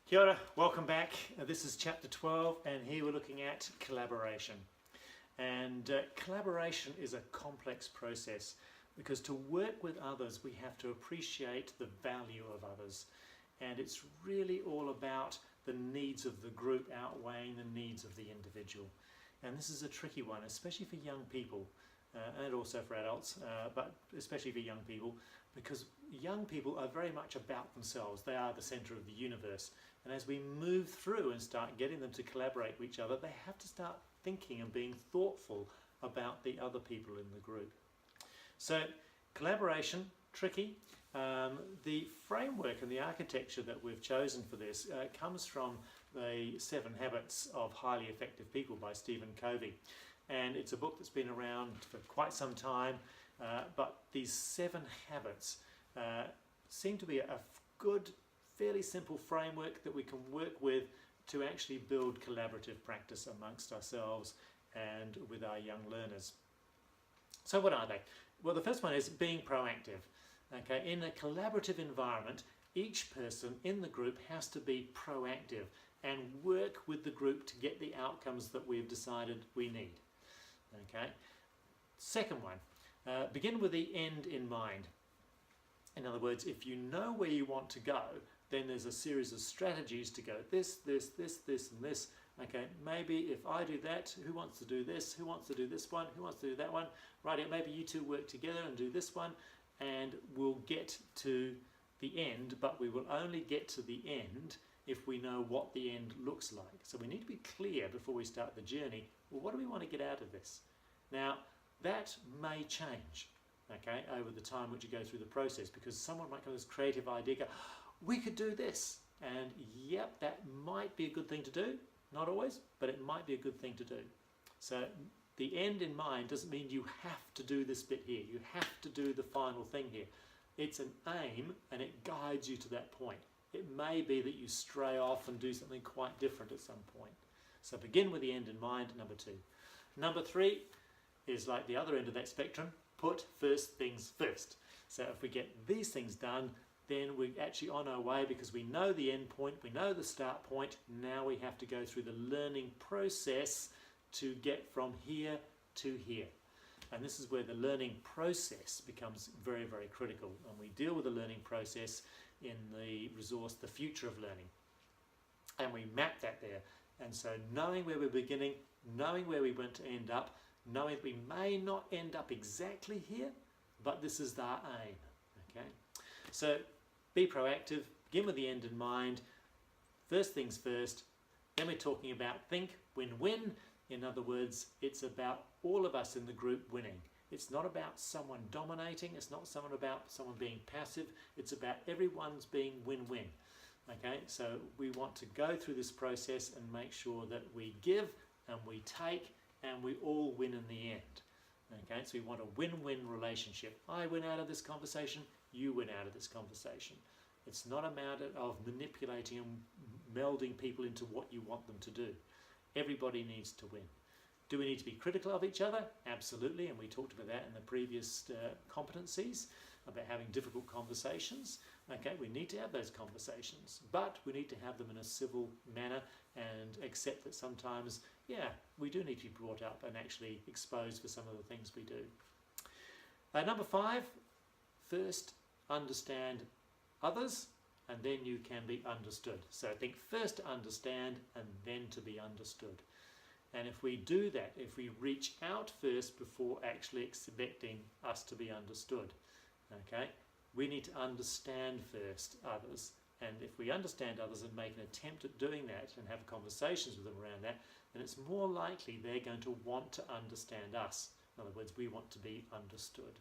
Kia ora, welcome back. This is chapter 12 and here we're looking at collaboration. And collaboration is a complex process because to work with others we have to appreciate the value of others, and it's really all about the needs of the group outweighing the needs of the individual. And this is a tricky one, especially for young people and also for adults, but especially for young people, because young people are very much about themselves. They are the centre of the universe. And as we move through and start getting them to collaborate with each other, they have to start thinking and being thoughtful about the other people in the group. So collaboration, tricky. The framework and the architecture that we've chosen for this comes from the 7 Habits of Highly Effective People by Stephen Covey. And it's a book that's been around for quite some time, but these 7 habits seem to be a good, fairly simple framework that we can work with to actually build collaborative practice amongst ourselves and with our young learners. So what are they? Well, the first one is being proactive. Okay, in a collaborative environment, each person in the group has to be proactive and work with the group to get the outcomes that we've decided we need. Okay. Second one, begin with the end in mind. In other words, if you know where you want to go, then there's a series of strategies to go this, this, this, this, and this. Okay, maybe if I do that, who wants to do this? Who wants to do this one? Who wants to do that one? Right, maybe you two work together and do this one, and we'll get to the end, but we will only get to the end if we know what the end looks like. So we need to be clear before we start the journey. Well, what do we want to get out of this? Now, that may change, okay, over the time which you go through the process, because someone might come with this creative idea, go, we could do this, and yep, that might be a good thing to do. Not always, but it might be a good thing to do. So the end in mind doesn't mean you have to do this bit here. You have to do the final thing here. It's an aim and it guides you to that point. It may be that you stray off and do something quite different at some point. So begin with the end in mind, number 2. Number 3 is like the other end of that spectrum, put first things first. So if we get these things done, then we're actually on our way because we know the end point, we know the start point. Now we have to go through the learning process to get from here to here. And this is where the learning process becomes very, very critical. And we deal with the learning process in the resource, The Future of Learning. And we map that there. And so knowing where we're beginning, knowing where we want to end up, knowing that we may not end up exactly here, but this is our aim. Okay? So be proactive, begin with the end in mind, first things first. Then we're talking about think, win-win. In other words, it's about all of us in the group winning. It's not about someone dominating, it's not about someone being passive, it's about everyone's being win-win. Okay, so we want to go through this process and make sure that we give and we take and we all win in the end. Okay, so we want a win-win relationship. I win out of this conversation, you win out of this conversation. It's not a matter of manipulating and melding people into what you want them to do. Everybody needs to win. Do we need to be critical of each other? Absolutely, and we talked about that in the previous competencies, about having difficult conversations. Okay, we need to have those conversations, but we need to have them in a civil manner and accept that sometimes, yeah, we do need to be brought up and actually exposed for some of the things we do. Number 5, first understand others, and then you can be understood. So think first to understand and then to be understood. And if we do that, if we reach out first before actually expecting us to be understood, okay, we need to understand first others. And if we understand others and make an attempt at doing that and have conversations with them around that, then it's more likely they're going to want to understand us. In other words, we want to be understood.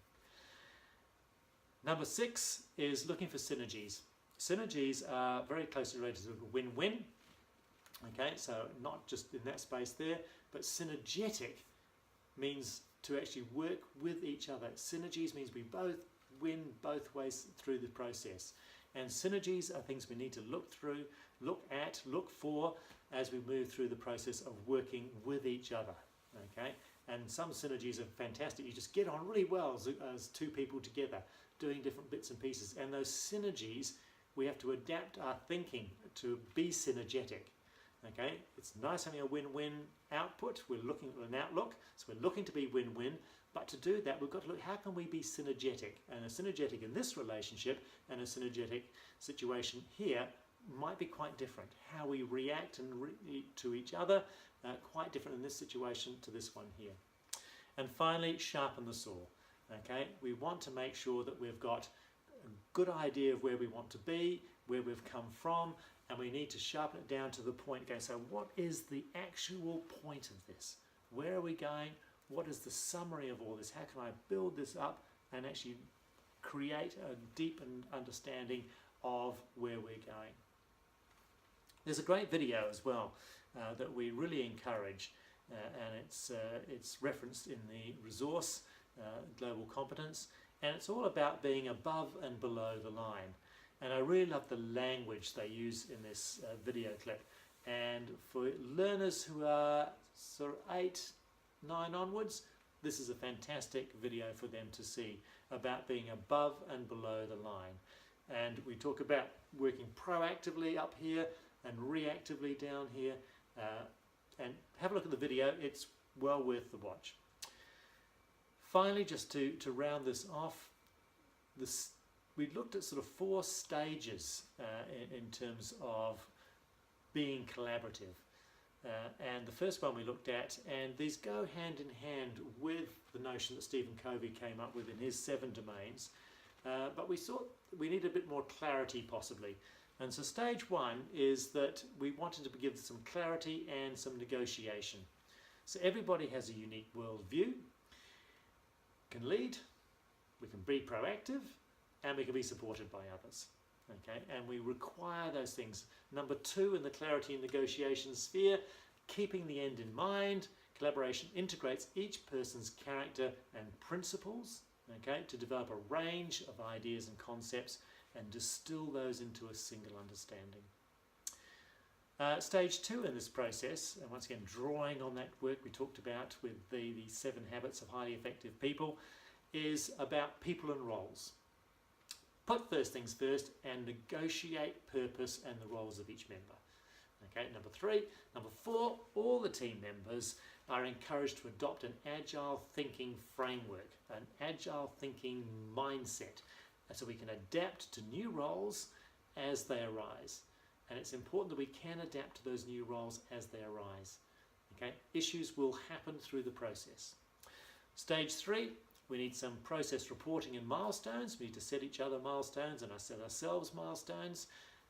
Number 6 is looking for synergies. Synergies are very closely related to win-win. Okay, so not just in that space there, but synergetic means to actually work with each other. Synergies means we both win both ways through the process. And synergies are things we need to look through, look at, look for as we move through the process of working with each other. Okay, and some synergies are fantastic. You just get on really well as 2 people together doing different bits and pieces, and those synergies we have to adapt our thinking to be synergetic. Okay, it's nice having a win-win output. We're looking at an outlook, so we're looking to be win-win, but to do that we've got to look, how can we be synergetic? And a synergetic in this relationship and a synergetic situation here might be quite different. How we react to each other, quite different in this situation to this one here. And finally, sharpen the saw. Okay, we want to make sure that we've got a good idea of where we want to be, where we've come from, and we need to sharpen it down to the point. Okay, so what is the actual point of this? Where are we going? What is the summary of all this? How can I build this up and actually create a deepened understanding of where we're going? There's a great video as well that we really encourage, and it's referenced in the resource, Global Competence, and it's all about being above and below the line. And I really love the language they use in this video clip. And for learners who are sort of 8, 9 onwards, this is a fantastic video for them to see about being above and below the line. And we talk about working proactively up here and reactively down here. And have a look at the video, it's well worth the watch. Finally, just to round this off, we looked at sort of 4 stages in terms of being collaborative. And the first one we looked at, and these go hand in hand with the notion that Stephen Covey came up with in his 7 domains, but we thought we need a bit more clarity possibly. And so stage 1 is that we wanted to give some clarity and some negotiation. So everybody has a unique worldview, can lead, we can be proactive, and we can be supported by others. Okay, and we require those things. Number 2 in the clarity and negotiation sphere, keeping the end in mind. Collaboration integrates each person's character and principles, okay, to develop a range of ideas and concepts and distill those into a single understanding. Stage 2 in this process, and once again drawing on that work we talked about with the 7 habits of highly effective people, is about people and roles. Put first things first and negotiate purpose and the roles of each member. Okay, number 3. Number 4, all the team members are encouraged to adopt an agile thinking framework, an agile thinking mindset, so we can adapt to new roles as they arise. And it's important that we can adapt to those new roles as they arise. Okay, issues will happen through the process. Stage 3, we need some process reporting and milestones. We need to set each other milestones and set ourselves milestones.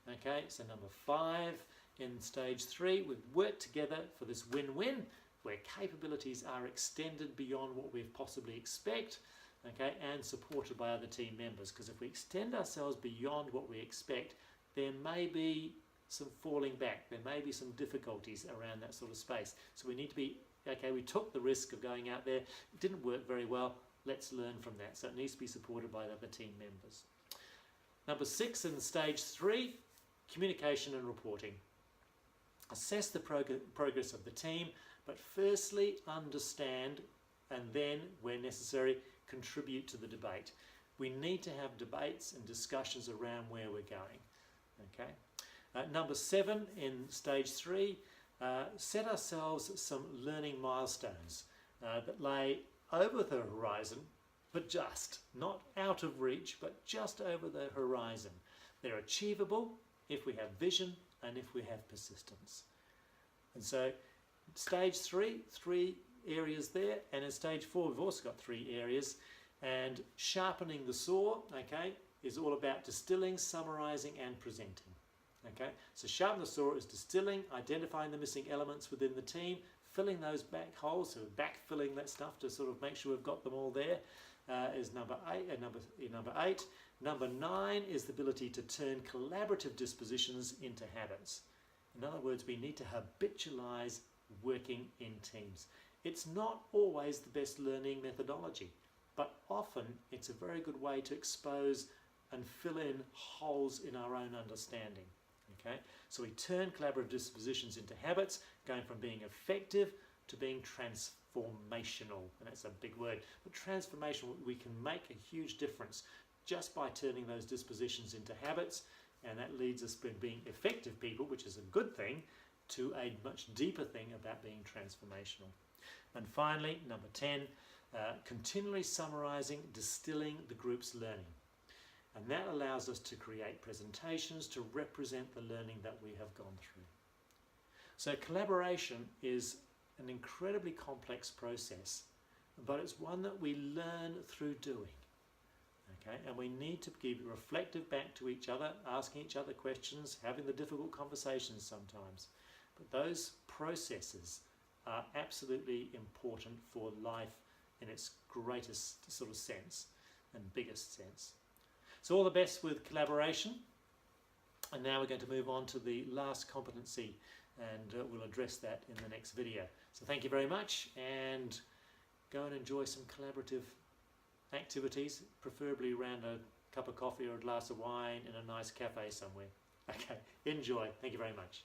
Okay, so number 5 in stage 3, we work together for this win-win where capabilities are extended beyond what we possibly expect, okay, and supported by other team members. Because if we extend ourselves beyond what we expect, there may be some falling back, there may be some difficulties around that sort of space. So we need to be, okay, we took the risk of going out there, it didn't work very well, let's learn from that. So it needs to be supported by the other team members. Number 6 in stage 3, communication and reporting. Assess the progress of the team, but firstly understand and then, where necessary, contribute to the debate. We need to have debates and discussions around where we're going. Okay. Number 7 in stage 3, set ourselves some learning milestones that lay over the horizon, but just, not out of reach, but just over the horizon. They're achievable if we have vision and if we have persistence. And so stage 3, 3 areas there, and in stage 4 we've also got 3 areas, and sharpening the saw, okay, is all about distilling, summarizing and presenting. Okay, so sharpen the saw is distilling, identifying the missing elements within the team, filling those back holes, so backfilling that stuff to sort of make sure we've got them all there, is number 8. Number 9 is the ability to turn collaborative dispositions into habits. In other words, we need to habitualize working in teams. It's not always the best learning methodology, but often it's a very good way to expose and fill in holes in our own understanding. Okay? So we turn collaborative dispositions into habits, going from being effective to being transformational. And that's a big word. But transformational, we can make a huge difference just by turning those dispositions into habits. And that leads us from being effective people, which is a good thing, to a much deeper thing about being transformational. And finally, number 10, continually summarizing, distilling the group's learning. And that allows us to create presentations to represent the learning that we have gone through. So collaboration is an incredibly complex process, but it's one that we learn through doing. Okay? And we need to be reflective back to each other, asking each other questions, having the difficult conversations sometimes. But those processes are absolutely important for life in its greatest sort of sense and biggest sense. So all the best with collaboration. And now we're going to move on to the last competency, and we'll address that in the next video. So thank you very much, and go and enjoy some collaborative activities, preferably around a cup of coffee or a glass of wine in a nice cafe somewhere. Okay, enjoy. Thank you very much.